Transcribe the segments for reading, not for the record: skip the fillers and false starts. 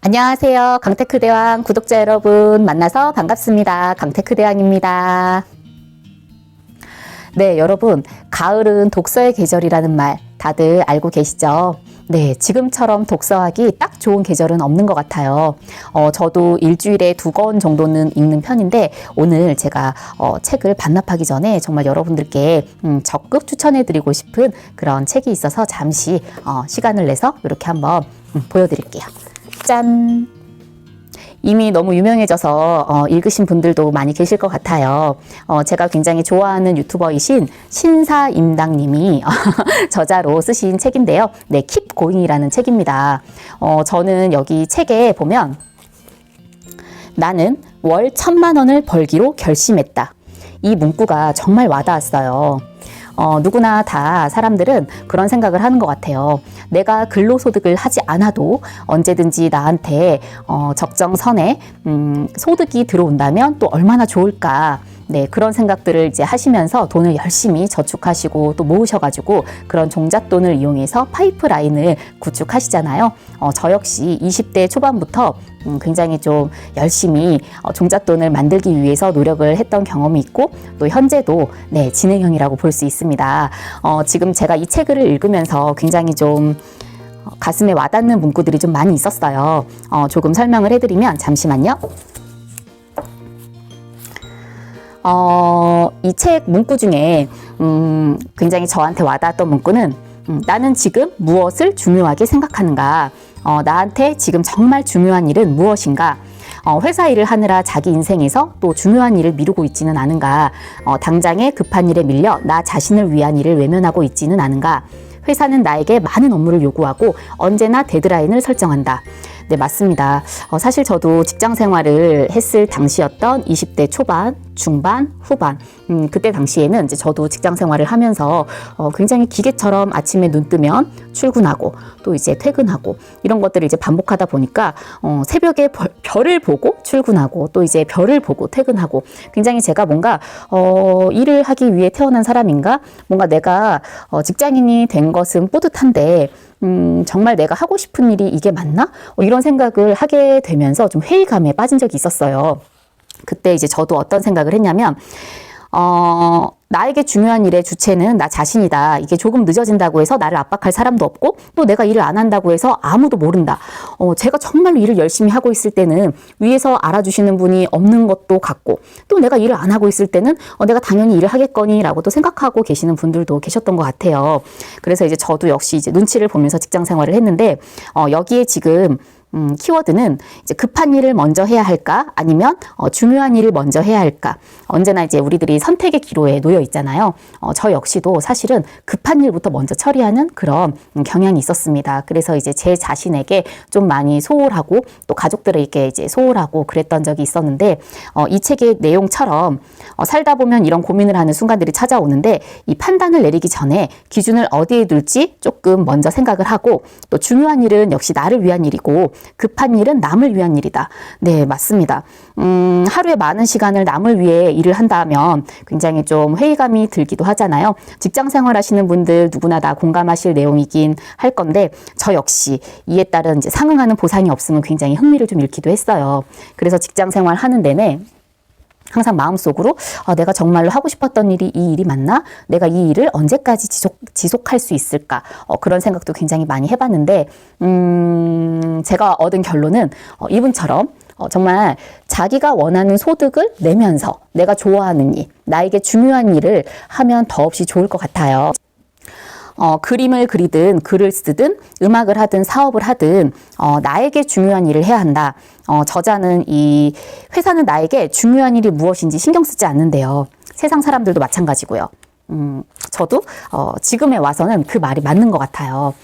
안녕하세요. 강테크대왕 구독자 여러분 만나서 반갑습니다. 강테크대왕입니다. 네, 여러분, 가을은 독서의 계절이라는 말 다들 알고 계시죠? 네, 지금처럼 독서하기 딱 좋은 계절은 없는 것 같아요. 저도 일주일에 2권 정도는 읽는 편인데 오늘 제가 책을 반납하기 전에 정말 여러분들께 적극 추천해드리고 싶은 그런 책이 있어서 잠시 시간을 내서 이렇게 한번 보여드릴게요. 짠! 이미 너무 유명해져서 읽으신 분들도 많이 계실 것 같아요. 제가 굉장히 좋아하는 유튜버이신 신사임당님이 저자로 쓰신 책인데요. 네, Keep Going이라는 책입니다. 저는 여기 책에 보면 나는 월 1,000만 원을 벌기로 결심했다. 이 문구가 정말 와닿았어요. 누구나 다 사람들은 그런 생각을 하는 것 같아요. 내가 근로소득을 하지 않아도 언제든지 나한테 적정선에 소득이 들어온다면 또 얼마나 좋을까. 네, 그런 생각들을 이제 하시면서 돈을 열심히 저축하시고 또 모으셔가지고 그런 종잣돈을 이용해서 파이프라인을 구축하시잖아요. 저 역시 20대 초반부터 굉장히 좀 열심히 종잣돈을 만들기 위해서 노력을 했던 경험이 있고 또 현재도 네, 진행형이라고 볼 수 있습니다. 지금 제가 이 책을 읽으면서 굉장히 좀 가슴에 와닿는 문구들이 좀 많이 있었어요. 조금 설명을 해드리면 잠시만요. 이 책 문구 중에 굉장히 저한테 와닿았던 문구는 나는 지금 무엇을 중요하게 생각하는가? 나한테 지금 정말 중요한 일은 무엇인가? 회사 일을 하느라 자기 인생에서 또 중요한 일을 미루고 있지는 않은가? 당장에 급한 일에 밀려 나 자신을 위한 일을 외면하고 있지는 않은가? 회사는 나에게 많은 업무를 요구하고 언제나 데드라인을 설정한다. 네, 맞습니다. 사실 저도 직장 생활을 했을 당시였던 20대 초반, 중반, 후반 그때 당시에는 이제 저도 직장 생활을 하면서 굉장히 기계처럼 아침에 눈 뜨면 출근하고 또 이제 퇴근하고 이런 것들을 이제 반복하다 보니까 새벽에 별을 보고 출근하고 또 이제 별을 보고 퇴근하고 굉장히 제가 뭔가 일을 하기 위해 태어난 사람인가? 뭔가 내가 직장인이 된 것은 뿌듯한데 정말 내가 하고 싶은 일이 이게 맞나? 이런 생각을 하게 되면서 좀 회의감에 빠진 적이 있었어요. 그때 이제 저도 어떤 생각을 했냐면, 나에게 중요한 일의 주체는 나 자신이다. 이게 조금 늦어진다고 해서 나를 압박할 사람도 없고 또 내가 일을 안 한다고 해서 아무도 모른다. 제가 정말로 일을 열심히 하고 있을 때는 위에서 알아주시는 분이 없는 것도 같고 또 내가 일을 안 하고 있을 때는 내가 당연히 일을 하겠거니 라고 또 생각하고 계시는 분들도 계셨던 것 같아요. 그래서 이제 저도 역시 이제 눈치를 보면서 직장 생활을 했는데 여기에 지금 키워드는 이제 급한 일을 먼저 해야 할까? 아니면 중요한 일을 먼저 해야 할까? 언제나 이제 우리들이 선택의 기로에 놓여 있잖아요. 저 역시도 사실은 급한 일부터 먼저 처리하는 그런 경향이 있었습니다. 그래서 이제 제 자신에게 좀 많이 소홀하고 또 가족들에게 이제 소홀하고 그랬던 적이 있었는데 이 책의 내용처럼 살다 보면 이런 고민을 하는 순간들이 찾아오는데 이 판단을 내리기 전에 기준을 어디에 둘지 조금 먼저 생각을 하고 또 중요한 일은 역시 나를 위한 일이고 급한 일은 남을 위한 일이다. 네, 맞습니다. 하루에 많은 시간을 남을 위해 일을 한다면 굉장히 좀 회의감이 들기도 하잖아요. 직장 생활 하시는 분들 누구나 다 공감하실 내용이긴 할 건데 저 역시 이에 따른 이제 상응하는 보상이 없으면 굉장히 흥미를 좀 잃기도 했어요. 그래서 직장 생활 하는 내내 항상 마음속으로 내가 정말로 하고 싶었던 일이 이 일이 맞나? 내가 이 일을 언제까지 지속할 수 있을까? 그런 생각도 굉장히 많이 해봤는데 제가 얻은 결론은 이분처럼 정말 자기가 원하는 소득을 내면서 내가 좋아하는 일, 나에게 중요한 일을 하면 더없이 좋을 것 같아요. 그림을 그리든 글을 쓰든 음악을 하든 사업을 하든 나에게 중요한 일을 해야 한다. 저자는 이 회사는 나에게 중요한 일이 무엇인지 신경 쓰지 않는데요. 세상 사람들도 마찬가지고요. 저도 지금에 와서는 그 말이 맞는 것 같아요.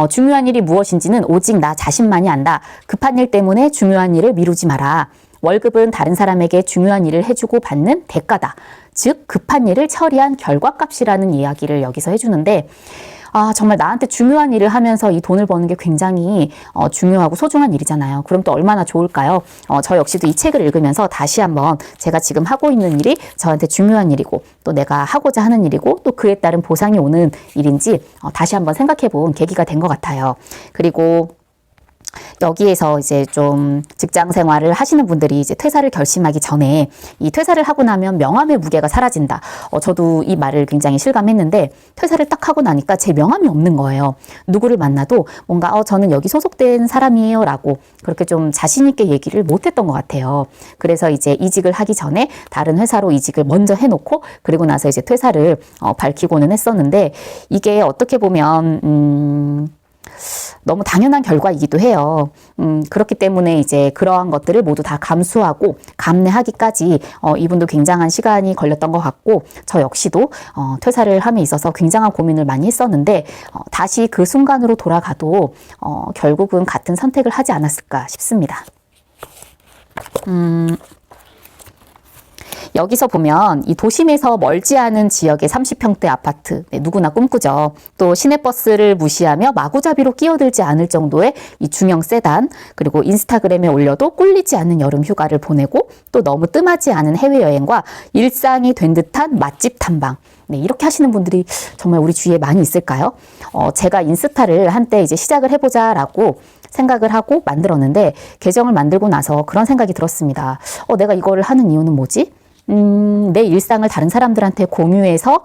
중요한 일이 무엇인지는 오직 나 자신만이 안다. 급한 일 때문에 중요한 일을 미루지 마라. 월급은 다른 사람에게 중요한 일을 해주고 받는 대가다. 즉 급한 일을 처리한 결과값이라는 이야기를 여기서 해주는데 정말 나한테 중요한 일을 하면서 이 돈을 버는 게 굉장히 중요하고 소중한 일이잖아요. 그럼 또 얼마나 좋을까요? 저 역시도 이 책을 읽으면서 다시 한번 제가 지금 하고 있는 일이 저한테 중요한 일이고 또 내가 하고자 하는 일이고 또 그에 따른 보상이 오는 일인지 다시 한번 생각해 본 계기가 된 것 같아요. 그리고 여기에서 이제 좀 직장 생활을 하시는 분들이 이제 퇴사를 결심하기 전에 이 퇴사를 하고 나면 명함의 무게가 사라진다. 저도 이 말을 굉장히 실감했는데 퇴사를 딱 하고 나니까 제 명함이 없는 거예요. 누구를 만나도 뭔가 저는 여기 소속된 사람이에요 라고 그렇게 좀 자신 있게 얘기를 못했던 것 같아요. 그래서 이제 이직을 하기 전에 다른 회사로 이직을 먼저 해놓고 그리고 나서 이제 퇴사를 밝히고는 했었는데 이게 어떻게 보면 너무 당연한 결과이기도 해요. 그렇기 때문에 이제 그러한 것들을 모두 다 감수하고 감내하기까지 이분도 굉장한 시간이 걸렸던 것 같고 저 역시도 퇴사를 함에 있어서 굉장한 고민을 많이 했었는데 다시 그 순간으로 돌아가도 결국은 같은 선택을 하지 않았을까 싶습니다. 여기서 보면 이 도심에서 멀지 않은 지역의 30평대 아파트 누구나 꿈꾸죠. 또 시내버스를 무시하며 마구잡이로 끼어들지 않을 정도의 이 중형 세단 그리고 인스타그램에 올려도 꿀리지 않는 여름 휴가를 보내고 또 너무 뜸하지 않은 해외여행과 일상이 된 듯한 맛집 탐방 이렇게 하시는 분들이 정말 우리 주위에 많이 있을까요? 제가 인스타를 한때 이제 시작을 해보자라고 생각을 하고 만들었는데 계정을 만들고 나서 그런 생각이 들었습니다. 내가 이거를 하는 이유는 뭐지? 내 일상을 다른 사람들한테 공유해서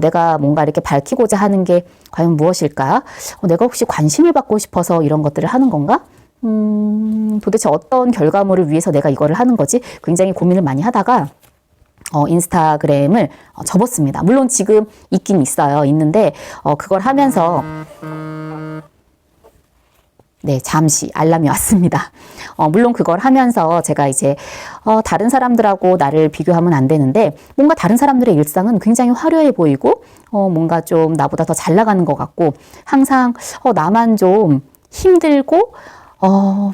내가 뭔가 이렇게 밝히고자 하는 게 과연 무엇일까? 내가 혹시 관심을 받고 싶어서 이런 것들을 하는 건가? 도대체 어떤 결과물을 위해서 내가 이거를 하는 거지? 굉장히 고민을 많이 하다가 인스타그램을 접었습니다. 물론 지금 있긴 있어요. 있는데 그걸 하면서 잠시 알람이 왔습니다. 물론 그걸 하면서 제가 이제 다른 사람들하고 나를 비교하면 안 되는데 뭔가 다른 사람들의 일상은 굉장히 화려해 보이고 뭔가 좀 나보다 더 잘 나가는 것 같고 항상 나만 좀 힘들고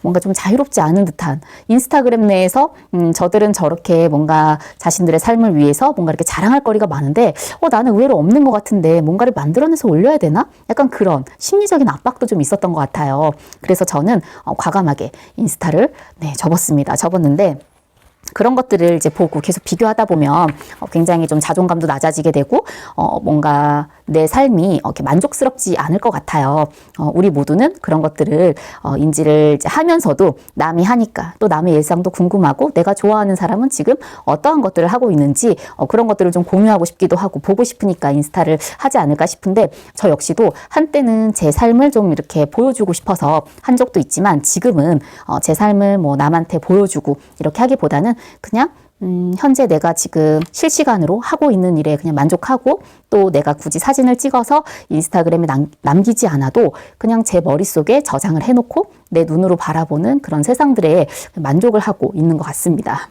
뭔가 좀 자유롭지 않은 듯한 인스타그램 내에서 저들은 저렇게 뭔가 자신들의 삶을 위해서 뭔가 이렇게 자랑할 거리가 많은데 나는 의외로 없는 것 같은데 뭔가를 만들어내서 올려야 되나? 약간 그런 심리적인 압박도 좀 있었던 것 같아요. 그래서 저는 과감하게 인스타를 접었습니다. 접었는데 그런 것들을 이제 보고 계속 비교하다 보면 굉장히 좀 자존감도 낮아지게 되고 뭔가 내 삶이 이렇게 만족스럽지 않을 것 같아요. 우리 모두는 그런 것들을 인지를 이제 하면서도 남이 하니까 또 남의 일상도 궁금하고 내가 좋아하는 사람은 지금 어떠한 것들을 하고 있는지 그런 것들을 좀 공유하고 싶기도 하고 보고 싶으니까 인스타를 하지 않을까 싶은데 저 역시도 한때는 제 삶을 좀 이렇게 보여주고 싶어서 한 적도 있지만 지금은 제 삶을 뭐 남한테 보여주고 이렇게 하기보다는 그냥 현재 내가 지금 실시간으로 하고 있는 일에 그냥 만족하고 또 내가 굳이 사진을 찍어서 인스타그램에 남기지 않아도 그냥 제 머릿속에 저장을 해놓고 내 눈으로 바라보는 그런 세상들에 만족을 하고 있는 것 같습니다.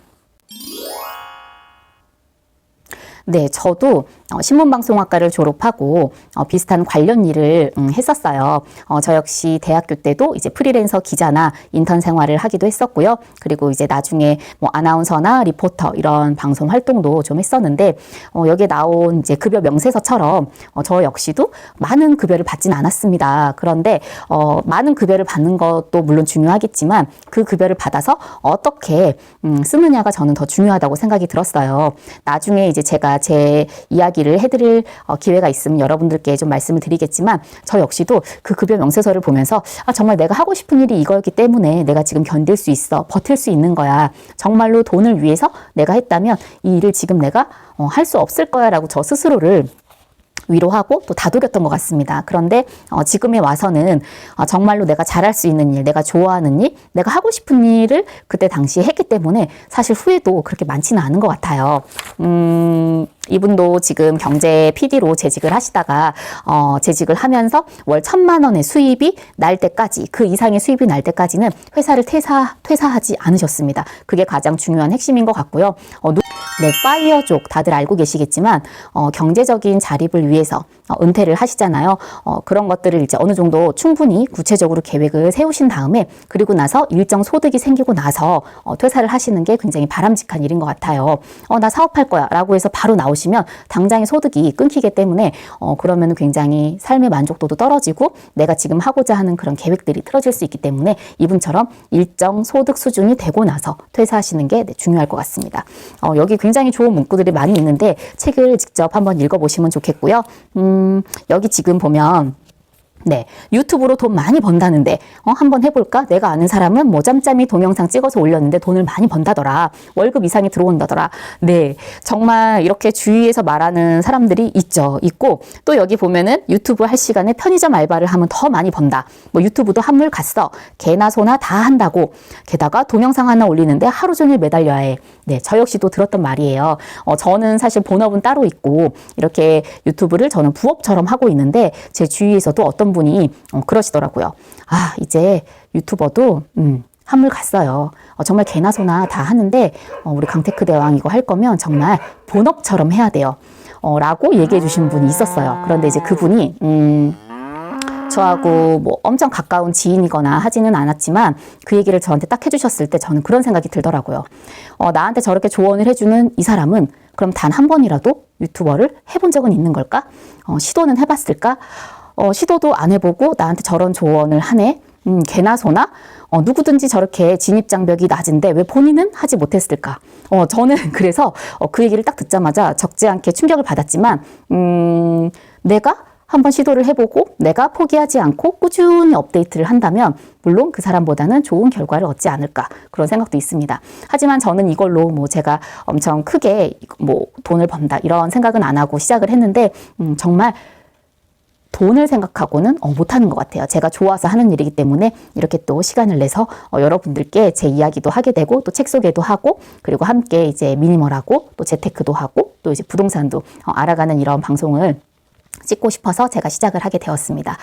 저도 신문방송학과를 졸업하고 비슷한 관련 일을 했었어요. 저 역시 대학교 때도 이제 프리랜서 기자나 인턴 생활을 하기도 했었고요. 그리고 이제 나중에 뭐 아나운서나 리포터 이런 방송 활동도 좀 했었는데 여기에 나온 이제 급여 명세서처럼 저 역시도 많은 급여를 받진 않았습니다. 그런데 많은 급여를 받는 것도 물론 중요하겠지만 그 급여를 받아서 어떻게 쓰느냐가 저는 더 중요하다고 생각이 들었어요. 나중에 이제 제가 제 이야기를 해드릴 기회가 있으면 여러분들께 좀 말씀을 드리겠지만 저 역시도 그 급여 명세서를 보면서 정말 내가 하고 싶은 일이 이거였기 때문에 내가 지금 견딜 수 있어, 버틸 수 있는 거야. 정말로 돈을 위해서 내가 했다면 이 일을 지금 내가 할 수 없을 거야 라고 저 스스로를 위로하고 또 다독였던 것 같습니다. 그런데 지금에 와서는 정말로 내가 잘할 수 있는 일, 내가 좋아하는 일, 내가 하고 싶은 일을 그때 당시에 했기 때문에 사실 후회도 그렇게 많지는 않은 것 같아요. 이분도 지금 경제 PD로 재직을 하시다가 재직을 하면서 월 1,000만 원의 수입이 날 때까지 그 이상의 수입이 날 때까지는 회사를 퇴사하지 않으셨습니다. 그게 가장 중요한 핵심인 것 같고요. 파이어족 다들 알고 계시겠지만 경제적인 자립을 위해서 은퇴를 하시잖아요. 그런 것들을 이제 어느 정도 충분히 구체적으로 계획을 세우신 다음에 그리고 나서 일정 소득이 생기고 나서 퇴사를 하시는 게 굉장히 바람직한 일인 것 같아요. 나 사업할 거야 라고 해서 바로 나오시면 당장의 소득이 끊기기 때문에 그러면 굉장히 삶의 만족도도 떨어지고 내가 지금 하고자 하는 그런 계획들이 틀어질 수 있기 때문에 이분처럼 일정 소득 수준이 되고 나서 퇴사하시는 게 중요할 것 같습니다. 여기 굉장히 좋은 문구들이 많이 있는데 책을 직접 한번 읽어보시면 좋겠고요. 여기 지금 보면 네, 유튜브로 돈 많이 번다는데 한번 해볼까? 내가 아는 사람은 뭐 짬짬이 동영상 찍어서 올렸는데 돈을 많이 번다더라. 월급 이상이 들어온다더라. 네, 정말 이렇게 주위에서 말하는 사람들이 있고 또 여기 보면은 유튜브 할 시간에 편의점 알바를 하면 더 많이 번다. 뭐 유튜브도 한물 갔어. 개나 소나 다 한다고. 게다가 동영상 하나 올리는데 하루 종일 매달려야 해. 네, 저 역시도 들었던 말이에요. 저는 사실 본업은 따로 있고 이렇게 유튜브를 저는 부업처럼 하고 있는데 제 주위에서도 어떤 분이 그러시더라고요. 아, 이제 유튜버도 한물 갔어요. 정말 개나 소나 다 하는데 우리 강테크 대왕 이거 할 거면 정말 본업처럼 해야 돼요. 라고 얘기해 주신 분이 있었어요. 그런데 이제 그분이 저하고 뭐 엄청 가까운 지인이거나 하지는 않았지만 그 얘기를 저한테 딱 해주셨을 때 저는 그런 생각이 들더라고요. 나한테 저렇게 조언을 해주는 이 사람은 그럼 단 한 번이라도 유튜버를 해본 적은 있는 걸까? 시도는 해봤을까? 시도도 안 해보고 나한테 저런 조언을 하네? 개나 소나? 누구든지 저렇게 진입장벽이 낮은데 왜 본인은 하지 못했을까? 저는 그래서 그 얘기를 딱 듣자마자 적지 않게 충격을 받았지만 내가 한번 시도를 해보고 내가 포기하지 않고 꾸준히 업데이트를 한다면 물론 그 사람보다는 좋은 결과를 얻지 않을까 그런 생각도 있습니다. 하지만 저는 이걸로 뭐 제가 엄청 크게 뭐 돈을 번다 이런 생각은 안 하고 시작을 했는데 정말 돈을 생각하고는 못하는 것 같아요. 제가 좋아서 하는 일이기 때문에 이렇게 또 시간을 내서 여러분들께 제 이야기도 하게 되고 또 책 소개도 하고 그리고 함께 이제 미니멀하고 또 재테크도 하고 또 이제 부동산도 알아가는 이런 방송을 찍고 싶어서 제가 시작을 하게 되었습니다.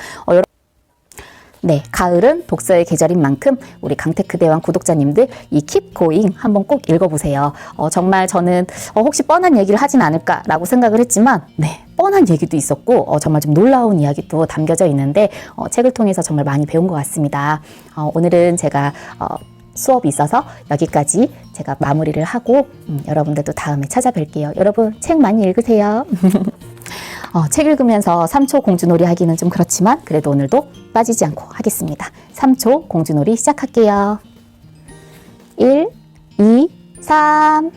네, 가을은 독서의 계절인 만큼 우리 강테크 대왕 구독자님들 이 Keep Going 한번 꼭 읽어보세요. 정말 저는 혹시 뻔한 얘기를 하진 않을까라고 생각을 했지만 네, 뻔한 얘기도 있었고 정말 좀 놀라운 이야기도 담겨져 있는데 책을 통해서 정말 많이 배운 것 같습니다. 오늘은 제가 수업이 있어서 여기까지 제가 마무리를 하고 여러분들도 다음에 찾아뵐게요. 여러분 책 많이 읽으세요. 책 읽으면서 3초 공주놀이 하기는 좀 그렇지만 그래도 오늘도 빠지지 않고 하겠습니다. 3초 공주놀이 시작할게요. 1, 2, 3